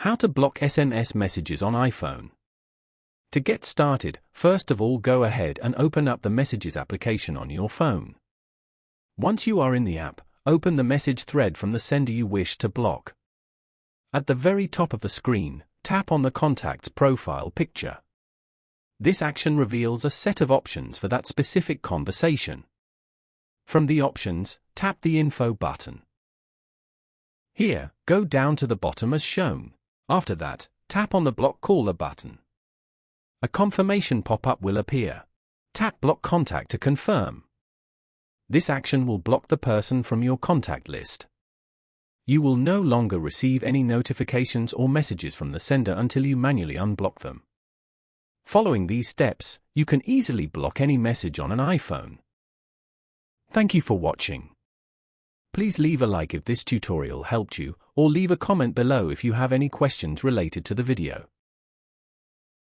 How to block SMS messages on iPhone. To get started, first of all go ahead and open up the Messages application on your phone. Once you are in the app, open the message thread from the sender you wish to block. At the very top of the screen, tap on the contact's profile picture. This action reveals a set of options for that specific conversation. From the options, tap the Info button. Here, go down to the bottom as shown. After that, tap on the Block Caller button. A confirmation pop-up will appear. Tap Block Contact to confirm. This action will block the person from your contact list. You will no longer receive any notifications or messages from the sender until you manually unblock them. Following these steps, you can easily block any message on an iPhone. Thank you for watching. Please leave a like if this tutorial helped you, or leave a comment below if you have any questions related to the video.